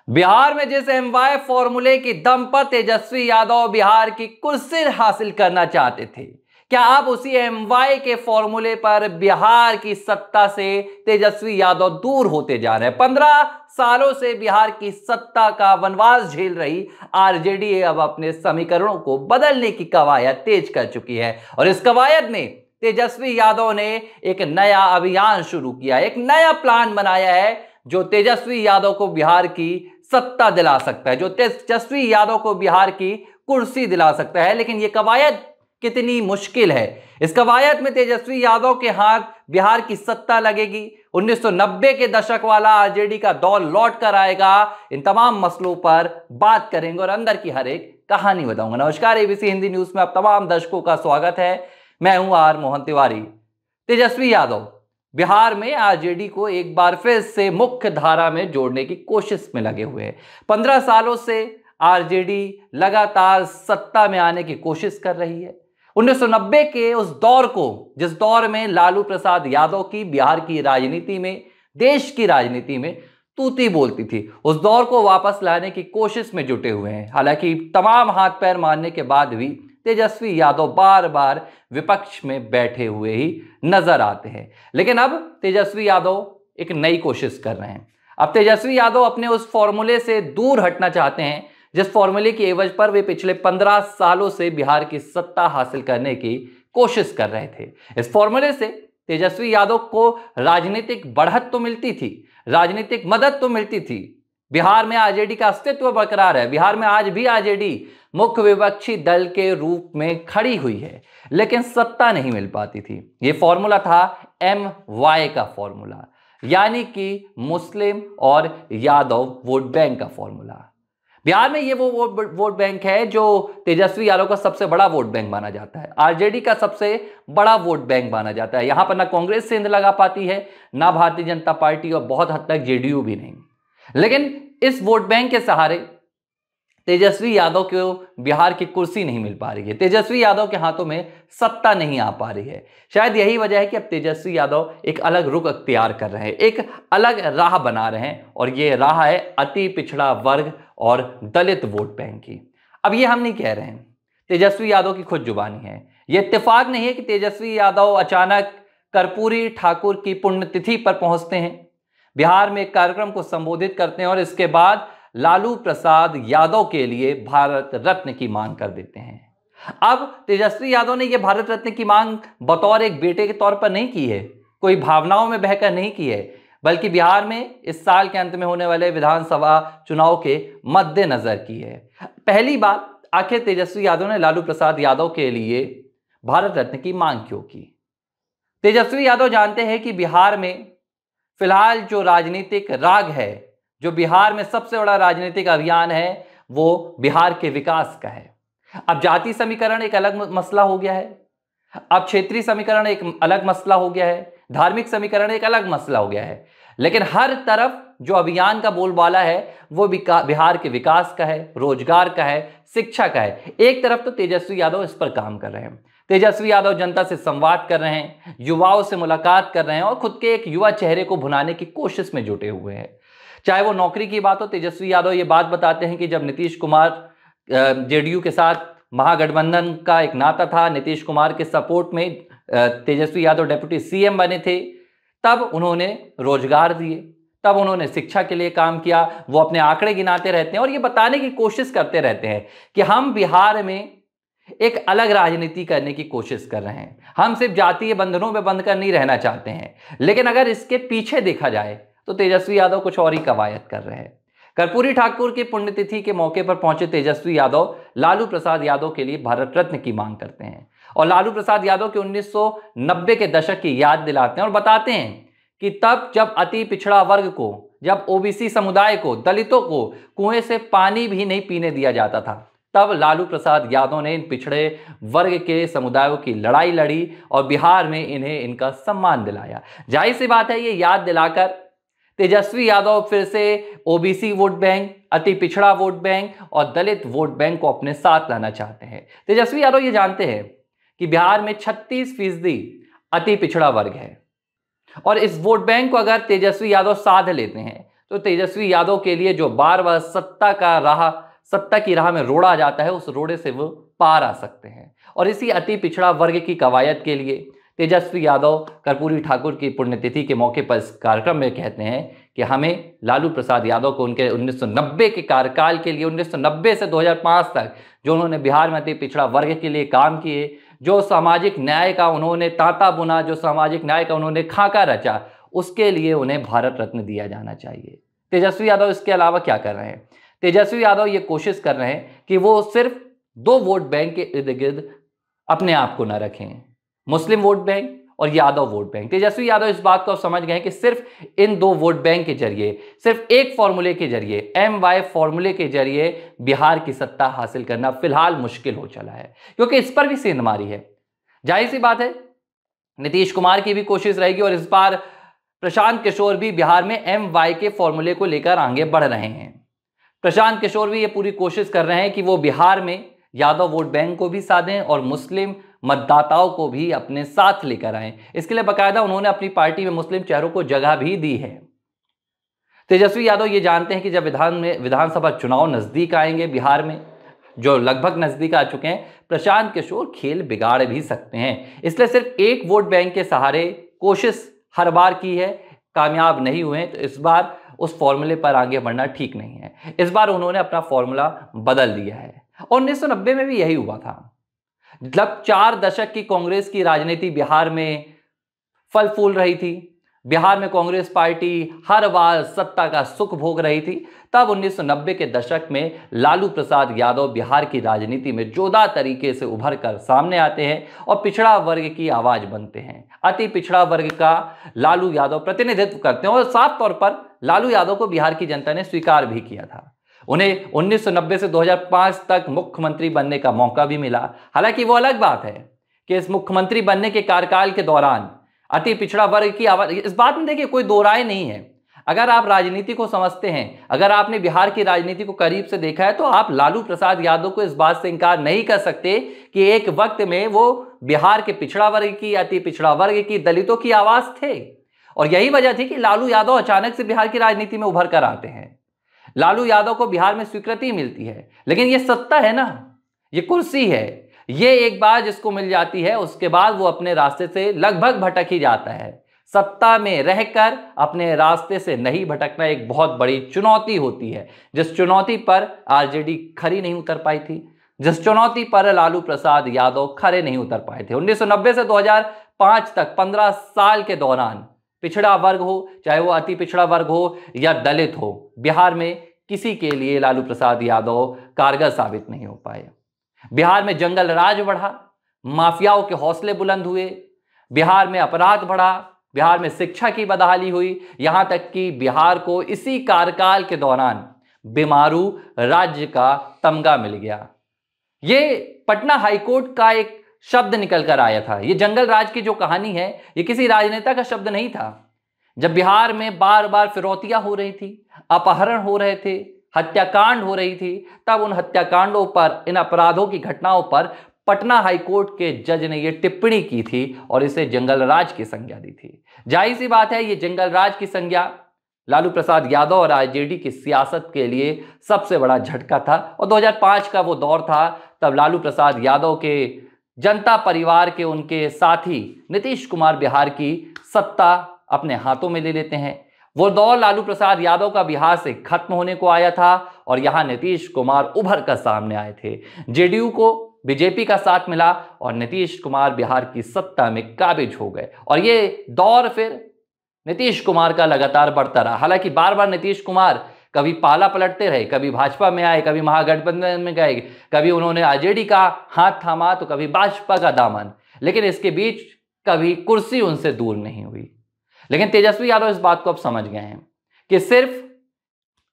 बिहार में जिस एमवाय फॉर्मूले की दम पर तेजस्वी यादव बिहार की कुर्सी हासिल करना चाहते थे, क्या अब उसी एमवाय के फॉर्मूले पर बिहार की सत्ता से तेजस्वी यादव दूर होते जा रहे हैं? 15 सालों से बिहार की सत्ता का वनवास झेल रही आरजेडी अब अपने समीकरणों को बदलने की कवायद तेज कर चुकी है और इस कवायद में तेजस्वी यादव ने एक नया अभियान शुरू किया, एक नया प्लान बनाया है जो तेजस्वी यादव को बिहार की सत्ता दिला सकता है, जो तेजस्वी यादव को बिहार की कुर्सी दिला सकता है। लेकिन यह कवायद कितनी मुश्किल है? इस कवायद में तेजस्वी यादव के हाथ बिहार की सत्ता लगेगी, 1990 के दशक वाला आरजेडी का दौर लौट कर आएगा। इन तमाम मसलों पर बात करेंगे और अंदर की हर एक कहानी बताऊंगा। नमस्कार, एबीसी हिंदी न्यूज में आप तमाम दर्शकों का स्वागत है। मैं हूं आर मोहन तिवारी। तेजस्वी यादव बिहार में आरजेडी को एक बार फिर से मुख्य धारा में जोड़ने की कोशिश में लगे हुए हैं। 15 सालों से आरजेडी लगातार सत्ता में आने की कोशिश कर रही है। 1990 के उस दौर को, जिस दौर में लालू प्रसाद यादव की बिहार की राजनीति में, देश की राजनीति में तूती बोलती थी, उस दौर को वापस लाने की कोशिश में जुटे हुए हैं। हालांकि तमाम हाथ पैर मारने के बाद भी तेजस्वी यादव बार बार विपक्ष में बैठे हुए ही नजर आते हैं। लेकिन अब तेजस्वी यादव एक नई कोशिश कर रहे हैं। अब तेजस्वी यादव अपने उस फॉर्मूले से दूर हटना चाहते हैं जिस फॉर्मूले की एवज पर वे पिछले 15 सालों से बिहार की सत्ता हासिल करने की कोशिश कर रहे थे। इस फॉर्मूले से तेजस्वी यादव को राजनीतिक बढ़त तो मिलती थी, राजनीतिक मदद तो मिलती थी। बिहार में आरजेडी का अस्तित्व बरकरार है। बिहार में आज भी आरजेडी मुख्य विपक्षी दल के रूप में खड़ी हुई है, लेकिन सत्ता नहीं मिल पाती थी। यह फॉर्मूला था MY का फॉर्मूला, यानी कि मुस्लिम और यादव वोट बैंक का फॉर्मूला। बिहार में ये वो वोट बैंक है जो तेजस्वी यादव का सबसे बड़ा वोट बैंक माना जाता है, आरजेडी का सबसे बड़ा वोट बैंक माना जाता है। यहां पर ना कांग्रेस सेंध लगा पाती है, ना भारतीय जनता पार्टी, और बहुत हद तक जेडीयू भी नहीं। लेकिन इस वोट बैंक के सहारे तेजस्वी यादव को बिहार की कुर्सी नहीं मिल पा रही है, तेजस्वी यादव के हाथों में सत्ता नहीं आ पा रही है। शायद यही वजह है कि अब तेजस्वी यादव एक अलग रुख अख्तियार कर रहे हैं, एक अलग राह बना रहे हैं, और ये राह है अति पिछड़ा वर्ग और दलित वोट बैंक की। अब ये हम नहीं कह रहे हैं, तेजस्वी यादव की खुद जुबानी है। ये इत्तेफाक नहीं है कि तेजस्वी यादव अचानक कर्पूरी ठाकुर की पुण्यतिथि पर पहुंचते हैं, बिहार में एक कार्यक्रम को संबोधित करते हैं और इसके बाद लालू प्रसाद यादव के लिए भारत रत्न की मांग कर देते हैं। अब तेजस्वी यादव ने यह भारत रत्न की मांग बतौर एक बेटे के तौर पर नहीं की है, कोई भावनाओं में बहकर नहीं की है, बल्कि बिहार में इस साल के अंत में होने वाले विधानसभा चुनाव के मद्देनजर की है। पहली बात, आखिर तेजस्वी यादव ने लालू प्रसाद यादव के लिए भारत रत्न की मांग क्यों की? तेजस्वी यादव जानते हैं कि बिहार में फिलहाल जो राजनीतिक राग है, जो बिहार में सबसे बड़ा राजनीतिक अभियान है, वो बिहार के विकास का है। अब जाति समीकरण एक अलग मसला हो गया है, अब क्षेत्रीय समीकरण एक अलग मसला हो गया है, धार्मिक समीकरण एक अलग मसला हो गया है। लेकिन हर तरफ जो अभियान का बोलबाला है वो बिहार के विकास का है, रोजगार का है, शिक्षा का है। एक तरफ तो तेजस्वी यादव इस पर काम कर रहे हैं, तेजस्वी यादव जनता से संवाद कर रहे हैं, युवाओं से मुलाकात कर रहे हैं और खुद के एक युवा चेहरे को भुनाने की कोशिश में जुटे हुए हैं। चाहे वो नौकरी की बात हो, तेजस्वी यादव ये बात बताते हैं कि जब नीतीश कुमार जेडीयू के साथ महागठबंधन का एक नाता था, नीतीश कुमार के सपोर्ट में तेजस्वी यादव डिप्टी सीएम बने थे, तब उन्होंने रोजगार दिए, तब उन्होंने शिक्षा के लिए काम किया। वो अपने आंकड़े गिनाते रहते हैं और ये बताने की कोशिश करते रहते हैं कि हम बिहार में एक अलग राजनीति करने की कोशिश कर रहे हैं, हम सिर्फ जातीय बंधनों में बंध कर नहीं रहना चाहते हैं। लेकिन अगर इसके पीछे देखा जाए तो तेजस्वी यादव कुछ और ही कवायद कर रहे हैं। कर्पूरी ठाकुर की पुण्यतिथि के मौके पर पहुंचे तेजस्वी यादव लालू प्रसाद यादव के लिए भारत रत्न की मांग करते हैं और लालू प्रसाद यादव के 1990 के दशक की याद दिलाते हैं और बताते हैं कि तब जब अति पिछड़ा वर्ग को, जब ओबीसी समुदाय को, दलितों को कुएं से पानी भी नहीं पीने दिया जाता था, तब लालू प्रसाद यादव ने इन पिछड़े वर्ग के समुदायों की लड़ाई लड़ी और बिहार में इन्हें इनका सम्मान दिलाया। जाहिर सी बात है, ये याद दिलाकर तेजस्वी यादव फिर से ओबीसी वोट बैंक, अति पिछड़ा वोट बैंक और दलित वोट बैंक को अपने साथ लाना चाहते हैं। तेजस्वी यादव ये जानते हैं कि बिहार में 36% अति पिछड़ा वर्ग है और इस वोट बैंक को अगर तेजस्वी यादव साध लेते हैं तो तेजस्वी यादव के लिए जो बार बार सत्ता की राह में रोड़ा जाता है, उस रोड़े से वो पार आ सकते हैं। और इसी अति पिछड़ा वर्ग की कवायद के लिए तेजस्वी यादव कर्पूरी ठाकुर की पुण्यतिथि के मौके पर इस कार्यक्रम में कहते हैं कि हमें लालू प्रसाद यादव को उनके 1990 के कार्यकाल के लिए, 1990 से 2005 तक जो उन्होंने बिहार में अति पिछड़ा वर्ग के लिए काम किए, जो सामाजिक न्याय का उन्होंने तांता बुना, जो सामाजिक न्याय का उन्होंने खाका रचा, उसके लिए उन्हें भारत रत्न दिया जाना चाहिए। तेजस्वी यादव इसके अलावा क्या कर रहे हैं? तेजस्वी यादव ये कोशिश कर रहे हैं कि वो सिर्फ 2 वोट बैंक के इर्द गिर्द अपने आप को न रखें, मुस्लिम वोट बैंक और यादव वोट बैंक। तेजस्वी यादव इस बात को समझ गए कि सिर्फ इन 2 वोट बैंक के जरिए, सिर्फ एक फॉर्मूले के जरिए, MY फॉर्मूले के जरिए बिहार की सत्ता हासिल करना फिलहाल मुश्किल हो चला है, क्योंकि इस पर भी सेंधमारी है। जाहिर सी बात है, नीतीश कुमार की भी कोशिश रहेगी और इस बार प्रशांत किशोर भी बिहार में MY के फॉर्मूले को लेकर आगे बढ़ रहे हैं। प्रशांत किशोर भी ये पूरी कोशिश कर रहे हैं कि वो बिहार में यादव वोट बैंक को भी साधें और मुस्लिम मतदाताओं को भी अपने साथ लेकर आए। इसके लिए बाकायदा उन्होंने अपनी पार्टी में मुस्लिम चेहरों को जगह भी दी है। तेजस्वी यादव ये जानते हैं कि जब विधानसभा चुनाव नजदीक आएंगे बिहार में, जो लगभग नजदीक आ चुके हैं, प्रशांत किशोर खेल बिगाड़ भी सकते हैं। इसलिए सिर्फ एक वोट बैंक के सहारे कोशिश हर बार की है, कामयाब नहीं हुए, तो इस बार उस फॉर्मूले पर आगे बढ़ना ठीक नहीं है। इस बार उन्होंने अपना फॉर्मूला बदल दिया है और 1990 में भी यही हुआ था। जब 4 दशक की कांग्रेस की राजनीति बिहार में फल फूल रही थी, बिहार में कांग्रेस पार्टी हर बार सत्ता का सुख भोग रही थी, तब 1990 के दशक में लालू प्रसाद यादव बिहार की राजनीति में जोरदार तरीके से उभर कर सामने आते हैं और पिछड़ा वर्ग की आवाज बनते हैं। अति पिछड़ा वर्ग का लालू यादव प्रतिनिधित्व करते हैं और साफ तौर पर लालू यादव को बिहार की जनता ने स्वीकार भी किया था। उन्हें 1990 से 2005 तक मुख्यमंत्री बनने का मौका भी मिला। हालांकि वो अलग बात है कि इस मुख्यमंत्री बनने के कार्यकाल के दौरान अति पिछड़ा वर्ग की आवाज, इस बात में देखिए कोई दो राय नहीं है। अगर आप राजनीति को समझते हैं, अगर आपने बिहार की राजनीति को करीब से देखा है, तो आप लालू प्रसाद यादव को इस बात से इनकार नहीं कर सकते कि एक वक्त में वो बिहार के पिछड़ा वर्ग की, अति पिछड़ा वर्ग की, दलितों की आवाज थे। और यही वजह थी कि लालू यादव अचानक से बिहार की राजनीति में उभर कर आते हैं। लालू यादव को बिहार में स्वीकृति मिलती है, लेकिन ये सत्ता है ना, ये कुर्सी है, ये एक बार जिसको मिल जाती है उसके बाद वो अपने रास्ते से लगभग भटक ही जाता है। सत्ता में रहकर अपने रास्ते से नहीं भटकना एक बहुत बड़ी चुनौती होती है, जिस चुनौती पर आरजेडी खरी नहीं उतर पाई थी, जिस चुनौती पर लालू प्रसाद यादव खरे नहीं उतर पाए थे। 1990 से 2005 तक 15 साल के दौरान पिछड़ा वर्ग हो, चाहे वो अति पिछड़ा वर्ग हो या दलित हो, बिहार में किसी के लिए लालू प्रसाद यादव कारगर साबित नहीं हो पाए। बिहार में जंगल राज बढ़ा, माफियाओं के हौसले बुलंद हुए, बिहार में अपराध बढ़ा, बिहार में शिक्षा की बदहाली हुई, यहां तक कि बिहार को इसी कार्यकाल के दौरान बीमारू राज्य का तमगा मिल गया। ये पटना हाईकोर्ट का एक शब्द निकल कर आया था। ये जंगल राज की जो कहानी है, ये किसी राजनेता का शब्द नहीं था। जब बिहार में बार बार फिरौतियां हो रही थी, अपहरण हो रहे थे, हत्याकांड हो रही थी, तब उन हत्याकांडों पर, इन अपराधों की घटनाओं पर पटना हाईकोर्ट के जज ने यह टिप्पणी की थी और इसे जंगल राज की संज्ञा दी थी। जाहिर सी बात है, ये जंगल राज की संज्ञा लालू प्रसाद यादव और आरजेडी की सियासत के लिए सबसे बड़ा झटका था। और 2005 का वो दौर था, तब लालू प्रसाद यादव के जनता परिवार के उनके साथी नीतीश कुमार बिहार की सत्ता अपने हाथों में ले लेते हैं। वो दौर लालू प्रसाद यादव का बिहार से खत्म होने को आया था और यहां नीतीश कुमार उभर कर सामने आए थे। जेडीयू को बीजेपी का साथ मिला और नीतीश कुमार बिहार की सत्ता में काबिज हो गए और ये दौर फिर नीतीश कुमार का लगातार बढ़ता रहा। हालांकि बार बार नीतीश कुमार कभी पाला पलटते रहे, कभी भाजपा में आए, कभी महागठबंधन में गए, कभी उन्होंने आरजेडी का हाथ थामा तो कभी भाजपा का दामन, लेकिन इसके बीच कभी कुर्सी उनसे दूर नहीं हुई। लेकिन तेजस्वी यादव इस बात को अब समझ गए हैं कि सिर्फ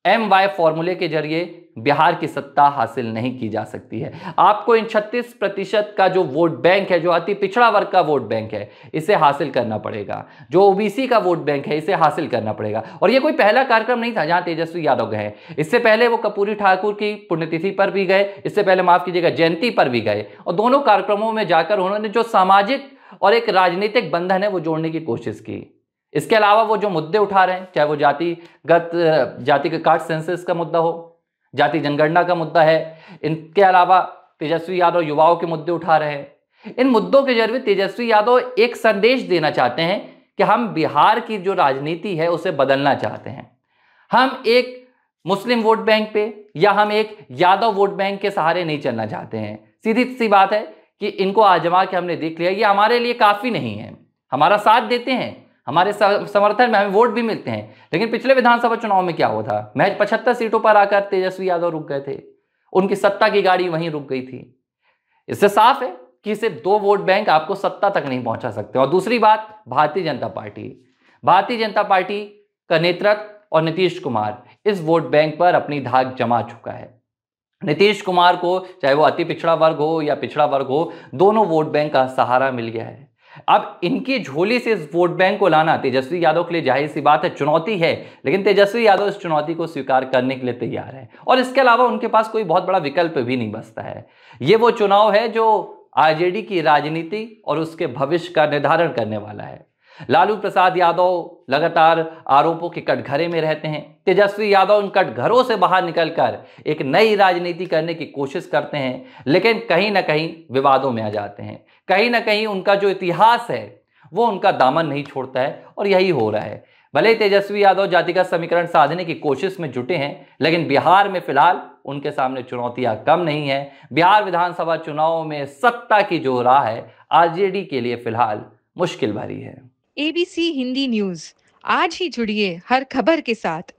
MY फॉर्मूले के जरिए बिहार की सत्ता हासिल नहीं की जा सकती है। आपको इन 36% का जो वोट बैंक है, जो अति पिछड़ा वर्ग का वोट बैंक है, इसे हासिल करना पड़ेगा। जो ओबीसी का वोट बैंक है, इसे हासिल करना पड़ेगा। और ये कोई पहला कार्यक्रम नहीं था जहां तेजस्वी यादव गए। इससे पहले वो कर्पूरी ठाकुर की पुण्यतिथि पर भी गए, इससे पहले माफ कीजिएगा जयंती पर भी गए, और दोनों कार्यक्रमों में जाकर उन्होंने जो सामाजिक और एक राजनीतिक बंधन है वो जोड़ने की कोशिश की। इसके अलावा वो जो मुद्दे उठा रहे हैं, चाहे वो जाति के कास्ट सेंसस का मुद्दा हो, जाति जनगणना का मुद्दा है, इनके अलावा तेजस्वी यादव युवाओं के मुद्दे उठा रहे हैं। इन मुद्दों के जरिए तेजस्वी यादव एक संदेश देना चाहते हैं कि हम बिहार की जो राजनीति है उसे बदलना चाहते हैं। हम एक मुस्लिम वोट बैंक पे या हम एक यादव वोट बैंक के सहारे नहीं चलना चाहते हैं। सीधी सी बात है कि इनको आजमा के हमने देख लिया, ये हमारे लिए काफी नहीं है। हमारा साथ देते हैं, हमारे समर्थन में हमें वोट भी मिलते हैं, लेकिन पिछले विधानसभा चुनाव में क्या हुआ था, महज 75 सीटों पर आकर तेजस्वी यादव रुक गए थे, उनकी सत्ता की गाड़ी वहीं रुक गई थी। इससे साफ है कि सिर्फ 2 वोट बैंक आपको सत्ता तक नहीं पहुंचा सकते। और दूसरी बात, भारतीय जनता पार्टी का नेतृत्व और नीतीश कुमार इस वोट बैंक पर अपनी धाक जमा चुका है। नीतीश कुमार को चाहे वो अति पिछड़ा वर्ग हो या पिछड़ा वर्ग हो, दोनों वोट बैंक का सहारा मिल गया है। अब इनकी झोली से इस वोट बैंक को लाना तेजस्वी यादव के लिए जाहिर सी बात है चुनौती है, लेकिन तेजस्वी यादव इस चुनौती को स्वीकार करने के लिए तैयार है और इसके अलावा उनके पास कोई बहुत बड़ा विकल्प भी नहीं बचता है। ये वो चुनाव है जो आरजेडी की राजनीति और उसके भविष्य का निर्धारण करने वाला है। लालू प्रसाद यादव लगातार आरोपों के कटघरे में रहते हैं। तेजस्वी यादव उन कटघरों से बाहर निकलकर एक नई राजनीति करने की कोशिश करते हैं, लेकिन कहीं ना कहीं विवादों में आ जाते हैं। कहीं ना कहीं उनका जो इतिहास है वो उनका दामन नहीं छोड़ता है और यही हो रहा है। भले ही तेजस्वी यादव जातिगत समीकरण साधने की कोशिश में जुटे हैं, लेकिन बिहार में फिलहाल उनके सामने चुनौतियां कम नहीं है। बिहार विधानसभा चुनाव में सत्ता की जो राह है आरजेडी के लिए फिलहाल मुश्किल भरी है। ABC हिंदी न्यूज, आज ही जुड़िए हर खबर के साथ।